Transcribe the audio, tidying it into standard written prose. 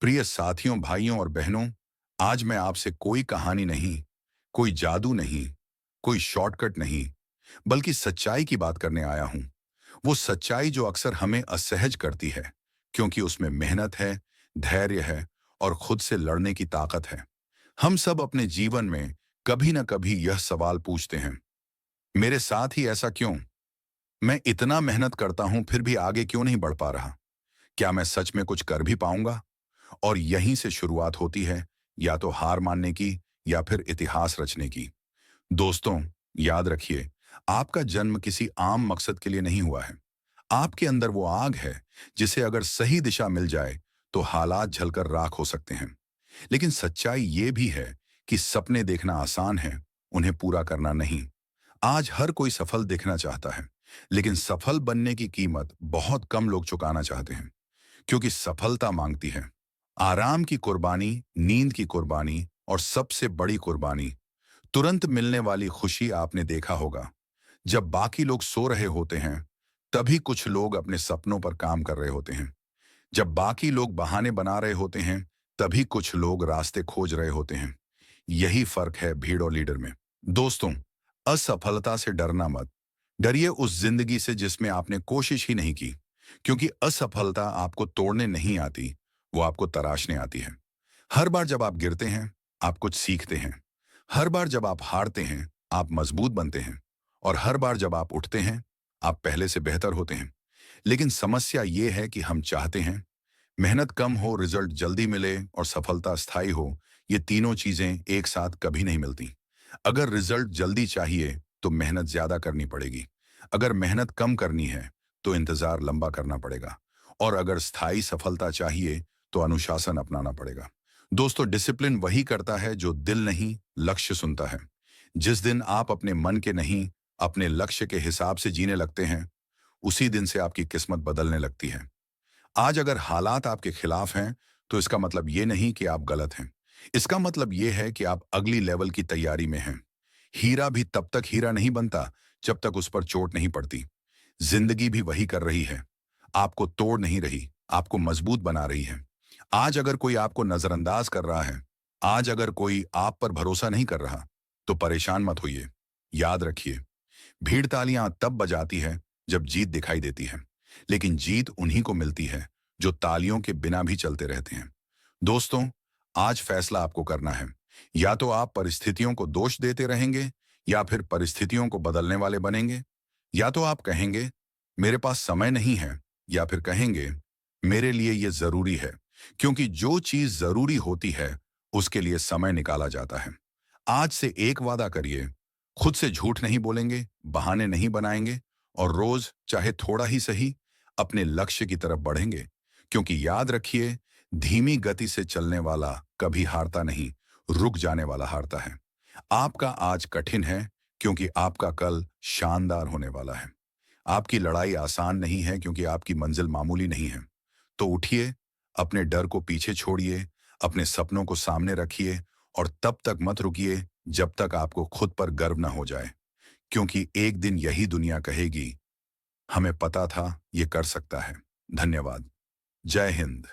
प्रिय साथियों, भाइयों और बहनों, आज मैं आपसे कोई कहानी नहीं, कोई जादू नहीं, कोई शॉर्टकट नहीं, बल्कि सच्चाई की बात करने आया हूं। वो सच्चाई जो अक्सर हमें असहज करती है, क्योंकि उसमें मेहनत है, धैर्य है और खुद से लड़ने की ताकत है। हम सब अपने जीवन में कभी ना कभी यह सवाल पूछते हैं, मेरे साथ ही ऐसा क्यों? मैं इतना मेहनत करता हूं फिर भी आगे क्यों नहीं बढ़ पा रहा? क्या मैं सच में कुछ कर भी पाऊंगा? और यहीं से शुरुआत होती है, या तो हार मानने की या फिर इतिहास रचने की। दोस्तों, याद रखिए, आपका जन्म किसी आम मकसद के लिए नहीं हुआ है। आपके अंदर वो आग है जिसे अगर सही दिशा मिल जाए तो हालात झलकर राख हो सकते हैं। लेकिन सच्चाई ये भी है कि सपने देखना आसान है, उन्हें पूरा करना नहीं। आज हर कोई सफल दिखना चाहता है, लेकिन सफल बनने की कीमत बहुत कम लोग चुकाना चाहते हैं, क्योंकि सफलता मांगती है आराम की कुर्बानी, नींद की कुर्बानी और सबसे बड़ी कुर्बानी, तुरंत मिलने वाली खुशी। आपने देखा होगा, जब बाकी लोग सो रहे होते हैं, तभी कुछ लोग अपने सपनों पर काम कर रहे होते हैं। जब बाकी लोग बहाने बना रहे होते हैं, तभी कुछ लोग रास्ते खोज रहे होते हैं। यही फर्क है भीड़ और लीडर में। दोस्तों, असफलता से डरना मत। डरिए उस जिंदगी से जिसमें आपने कोशिश ही नहीं की, क्योंकि असफलता आपको तोड़ने नहीं आती, वो आपको तराशने आती है। हर बार जब आप गिरते हैं, आप कुछ सीखते हैं। हर बार जब आप हारते हैं, आप मजबूत बनते हैं। और हर बार जब आप उठते हैं, आप पहले से बेहतर होते हैं। लेकिन समस्या ये है कि हम चाहते हैं मेहनत कम हो, रिजल्ट जल्दी मिले और सफलता स्थायी हो। ये तीनों चीजें एक साथ कभी नहीं मिलती। अगर रिजल्ट जल्दी चाहिए तो मेहनत ज्यादा करनी पड़ेगी। अगर मेहनत कम करनी है तो इंतजार लंबा करना पड़ेगा। और अगर स्थायी सफलता चाहिए तो अनुशासन अपनाना पड़ेगा। दोस्तों, डिसिप्लिन वही करता है जो दिल नहीं, लक्ष्य सुनता है। जिस दिन आप अपने मन के नहीं, अपने लक्ष्य के हिसाब से जीने लगते हैं, उसी दिन से आपकी किस्मत बदलने लगती है। आज अगर हालात आपके खिलाफ हैं, तो इसका मतलब ये नहीं कि आप गलत हैं। इसका मतलब ये है कि आप अगली लेवल की तैयारी में हैं। हीरा भी तब तक हीरा नहीं बनता जब तक उस पर चोट नहीं पड़ती। जिंदगी भी वही कर रही है, आपको तोड़ नहीं रही, आपको मजबूत बना रही है। आज अगर कोई आपको नजरअंदाज कर रहा है, आज अगर कोई आप पर भरोसा नहीं कर रहा, तो परेशान मत होइए। याद रखिए, भीड़ तालियां तब बजाती है जब जीत दिखाई देती है, लेकिन जीत उन्हीं को मिलती है जो तालियों के बिना भी चलते रहते हैं। दोस्तों, आज फैसला आपको करना है। या तो आप परिस्थितियों को दोष देते रहेंगे, या फिर परिस्थितियों को बदलने वाले बनेंगे। या तो आप कहेंगे मेरे पास समय नहीं है, या फिर कहेंगे मेरे लिए यह जरूरी है, क्योंकि जो चीज जरूरी होती है उसके लिए समय निकाला जाता है। आज से एक वादा करिए, खुद से झूठ नहीं बोलेंगे, बहाने नहीं बनाएंगे और रोज चाहे थोड़ा ही सही अपने लक्ष्य की तरफ बढ़ेंगे। क्योंकि याद रखिए, धीमी गति से चलने वाला कभी हारता नहीं, रुक जाने वाला हारता है। आपका आज कठिन है, क्योंकि आपका कल शानदार होने वाला है। आपकी लड़ाई आसान नहीं है, क्योंकि आपकी मंजिल मामूली नहीं है। तो उठिए, अपने डर को पीछे छोड़िए, अपने सपनों को सामने रखिए और तब तक मत रुकिए जब तक आपको खुद पर गर्व ना हो जाए। क्योंकि एक दिन यही दुनिया कहेगी, हमें पता था ये कर सकता है। धन्यवाद। जय हिंद।